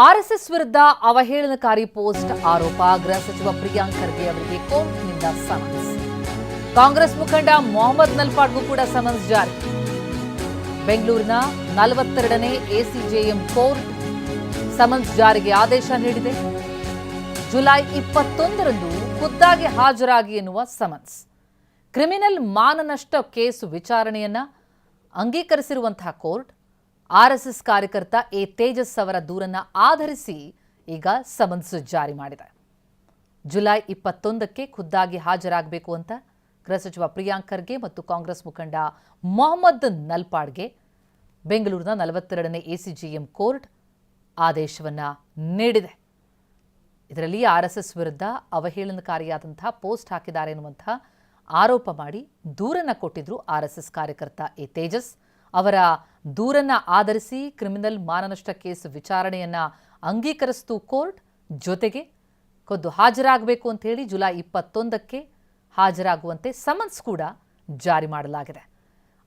RSS ವಿರುದ್ಧ ಅವಹೇಳನಕಾರಿ post ಆರೋಪ ಗೃಹ ಸಚಿವ ಪ್ರಿಯಾಂಕ್ ಖರ್ಗೆ ಅವರಿಗೆ ಕೋರ್ಟ್ನಿಂದ ಸಮನ್ಸ್. ಕಾಂಗ್ರೆಸ್ ಮುಖಂಡ ಮೊಹಮ್ಮದ್ ನಲ್ಪಾಡ್ಗೂ ಕೂಡ ಸಮನ್ಸ್ ಜಾರಿ. ಬೆಂಗಳೂರಿನ 42ನೇ ಎಸಿಜೆಎಂ ಕೋರ್ಟ್ ಸಮನ್ಸ್ ಜಾರಿಗೆ ಆದೇಶ ನೀಡಿದೆ. ಜುಲೈ 21ರಂದು ಖುದ್ದಾಗಿ ಹಾಜರಾಗಿ ಎನ್ನುವ ಸಮನ್ಸ್. ಕ್ರಿಮಿನಲ್ ಮಾನನಷ್ಟ ಕೇಸು ವಿಚಾರಣೆಯನ್ನ ಅಂಗೀಕರಿಸಿರುವಂತಹ ಕೋರ್ಟ್ ಆರ್ಎಸ್ಎಸ್ ಕಾರ್ಯಕರ್ತ ಎ ತೇಜಸ್ ಅವರ ದೂರನ್ನ ಆಧರಿಸಿ ಈಗ ಸಮನ್ಸ್ ಜಾರಿ ಮಾಡಿದೆ. ಜುಲೈ 21ಕ್ಕೆ ಖುದ್ದಾಗಿ ಹಾಜರಾಗಬೇಕು ಅಂತ ಗೃಹ ಸಚಿವ ಪ್ರಿಯಾಂಕ್ ಖರ್ಗೆ ಮತ್ತು ಕಾಂಗ್ರೆಸ್ ಮುಖಂಡ ಮೊಹಮ್ಮದ್ ನಲ್ಪಾಡ್ಗೆ ಬೆಂಗಳೂರಿನ 42ನೇ ಎಸಿಜೆಎಂ ಕೋರ್ಟ್ ಆದೇಶವನ್ನ ನೀಡಿದೆ. ಇದರಲ್ಲಿ ಆರ್ಎಸ್ಎಸ್ ವಿರುದ್ಧ ಅವಹೇಳನಕಾರಿಯಾದಂತಹ ಪೋಸ್ಟ್ ಹಾಕಿದ್ದಾರೆ ಎನ್ನುವಂತಹ ಆರೋಪ ಮಾಡಿ ದೂರನ್ನ ಕೊಟ್ಟಿದ್ರು ಆರ್ಎಸ್ಎಸ್ ಕಾರ್ಯಕರ್ತ ಎ ತೇಜಸ್. ಅವರ ದೂರನ್ನ ಆಧರಿಸಿ ಕ್ರಿಮಿನಲ್ ಮಾನನಷ್ಟ ಕೇಸ್ ವಿಚಾರಣೆಯನ್ನ ಅಂಗೀಕರಿಸಿತು ಕೋರ್ಟ್. ಜೊತೆಗೆ ಖುದ್ದು ಹಾಜರಾಗಬೇಕು ಅಂತ ಹೇಳಿ ಜುಲೈ 21ಕ್ಕೆ ಹಾಜರಾಗುವಂತೆ ಸಮನ್ಸ್ ಕೂಡ ಜಾರಿ ಮಾಡಲಾಗಿದೆ.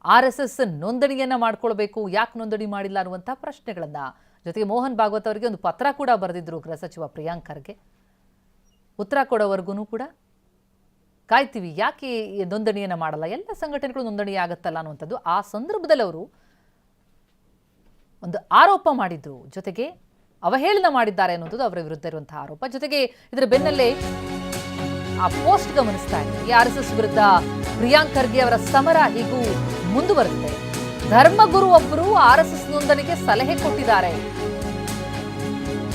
ಆರ್ಎಸ್ಎಸ್ ನೋಂದಣಿಯನ್ನ ಮಾಡಿಕೊಳ್ಬೇಕು, ಯಾಕೆ ನೋಂದಣಿ ಮಾಡಿಲ್ಲ ಅನ್ನುವಂಥ ಪ್ರಶ್ನೆಗಳನ್ನ, ಜೊತೆಗೆ ಮೋಹನ್ ಭಾಗವತ್ ಅವರಿಗೆ ಒಂದು ಪತ್ರ ಕೂಡ ಬರೆದಿದ್ರು ಗೃಹ ಸಚಿವ ಪ್ರಿಯಾಂಕ್ ಖರ್ಗೆ. ಉತ್ತರ ಕೊಡೋವರೆಗೂ ಕೂಡ ಕಾಯ್ತೀವಿ, ಯಾಕೆ ನೋಂದಣಿಯನ್ನ ಮಾಡಲ್ಲ, ಎಲ್ಲ ಸಂಘಟನೆಗಳು ನೋಂದಣಿ ಆಗುತ್ತಲ್ಲ ಅನ್ನುವಂಥದ್ದು. ಆ ಸಂದರ್ಭದಲ್ಲಿ ಅವರು ಒಂದು ಆರೋಪ ಮಾಡಿದ್ರು, ಜೊತೆಗೆ ಅವಹೇಳನ ಮಾಡಿದ್ದಾರೆ ಅನ್ನುವಂಥದ್ದು ಅವರ ವಿರುದ್ಧ ಇರುವಂತಹ ಆರೋಪ. ಜೊತೆಗೆ ಇದರ ಬೆನ್ನಲ್ಲೇ ಆ ಪೋಸ್ಟ್ ಗಮನಿಸ್ತಾ ಇದ್ದೀವಿ. ಆರ್ಎಸ್ಎಸ್ ವಿರುದ್ಧ ಪ್ರಿಯಾಂಕ್ ಖರ್ಗೆ ಅವರ ಸಮರ ಹೀಗೂ ಮುಂದುವರೆದಿದೆ. ಧರ್ಮಗುರು ಒಬ್ಬರು ಆರ್ಎಸ್ಎಸ್ ನೋಂದಣಿಗೆ ಸಲಹೆ ಕೊಟ್ಟಿದ್ದಾರೆ.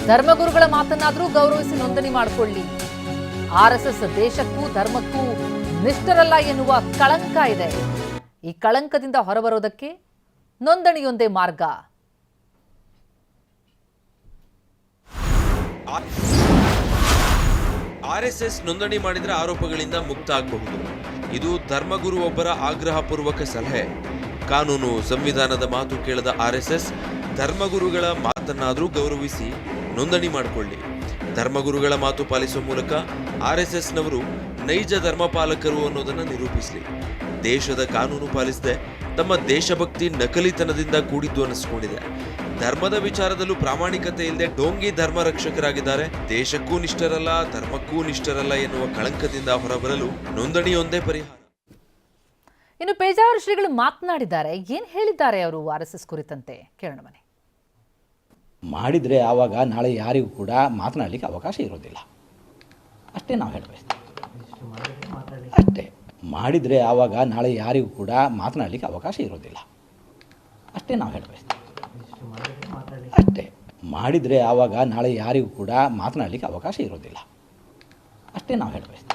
ಧರ್ಮಗುರುಗಳ ಮಾತನ್ನಾದ್ರೂ ಗೌರವಿಸಿ ನೋಂದಣಿ ಮಾಡಿಕೊಳ್ಳಿ. ಆರ್ಎಸ್ಎಸ್ ದೇಶಕ್ಕೂ ಧರ್ಮಕ್ಕೂ ನಿಷ್ಠರಲ್ಲ ಎನ್ನುವ ಕಳಂಕ ಇದೆ. ಈ ಕಳಂಕದಿಂದ ಹೊರಬರೋದಕ್ಕೆ ನೋಂದಣಿಯೊಂದೇ ಮಾರ್ಗ. ಆರ್ಎಸ್ಎಸ್ ನೋಂದಣಿ ಮಾಡಿದ್ರೆ ಆರೋಪಗಳಿಂದ ಮುಕ್ತ ಆಗಬಹುದು. ಇದು ಧರ್ಮಗುರು ಒಬ್ಬರ ಆಗ್ರಹಪೂರ್ವಕ ಸಲಹೆ. ಕಾನೂನು ಸಂವಿಧಾನದ ಮಾತು ಕೇಳದ ಆರ್ಎಸ್ಎಸ್ ಧರ್ಮಗುರುಗಳ ಮಾತನ್ನಾದರೂ ಗೌರವಿಸಿ ನೋಂದಣಿ ಮಾಡಿಕೊಳ್ಳಿ. ಧರ್ಮಗುರುಗಳ ಮಾತು ಪಾಲಿಸುವ ಮೂಲಕ ಆರ್ಎಸ್ಎಸ್ನವರು ನೈಜ ಧರ್ಮಪಾಲಕರು ಅನ್ನೋದನ್ನು ನಿರೂಪಿಸಲಿ. ದೇಶದ ಕಾನೂನು ಪಾಲಿಸದೆ ತಮ್ಮ ದೇಶಭಕ್ತಿ ನಕಲಿತನದಿಂದ ಕೂಡಿದ್ದು ಅನಿಸ್ಕೊಂಡಿದೆ. ಧರ್ಮದ ವಿಚಾರದಲ್ಲೂ ಪ್ರಾಮಾಣಿಕತೆ ಇಲ್ಲದೆ ಡೋಂಗಿ ಧರ್ಮ ರಕ್ಷಕರಾಗಿದ್ದಾರೆ. ದೇಶಕ್ಕೂ ನಿಷ್ಠರಲ್ಲ, ಧರ್ಮಕ್ಕೂ ನಿಷ್ಠರಲ್ಲ ಎನ್ನುವ ಕಳಂಕದಿಂದ ಹೊರಬರಲು ನೋಂದಣಿಯೊಂದೇ ಪರಿಹಾರ. ಇನ್ನು ಪೇಜಾವರ ಶ್ರೀಗಳು ಮಾತನಾಡಿದ್ದಾರೆ. ಏನ್ ಹೇಳಿದ್ದಾರೆ ಅವರು ಆರ್ಎಸ್ಎಸ್ ಕುರಿತಂತೆ ಕೇಳೋಣ ಬನ್ನಿ. ಮಾಡಿದರೆ ಆವಾಗ ನಾಳೆ ಯಾರಿಗೂ ಕೂಡ ಮಾತನಾಡಲಿಕ್ಕೆ ಅವಕಾಶ ಇರೋದಿಲ್ಲ, ಅಷ್ಟೇ ನಾವು ಹೇಳಬೇಕು. ಅಷ್ಟೇ ಮಾಡಿದರೆ ಆವಾಗ ನಾಳೆ ಯಾರಿಗೂ ಕೂಡ ಮಾತನಾಡಲಿಕ್ಕೆ ಅವಕಾಶ ಇರೋದಿಲ್ಲ, ಅಷ್ಟೇ ನಾವು ಹೇಳಬೇಕು. ಅಷ್ಟೇ ಮಾಡಿದರೆ ಆವಾಗ ನಾಳೆ ಯಾರಿಗೂ ಕೂಡ ಮಾತನಾಡಲಿಕ್ಕೆ ಅವಕಾಶ ಇರೋದಿಲ್ಲ, ಅಷ್ಟೇ ನಾವು ಹೇಳಬೇಕು.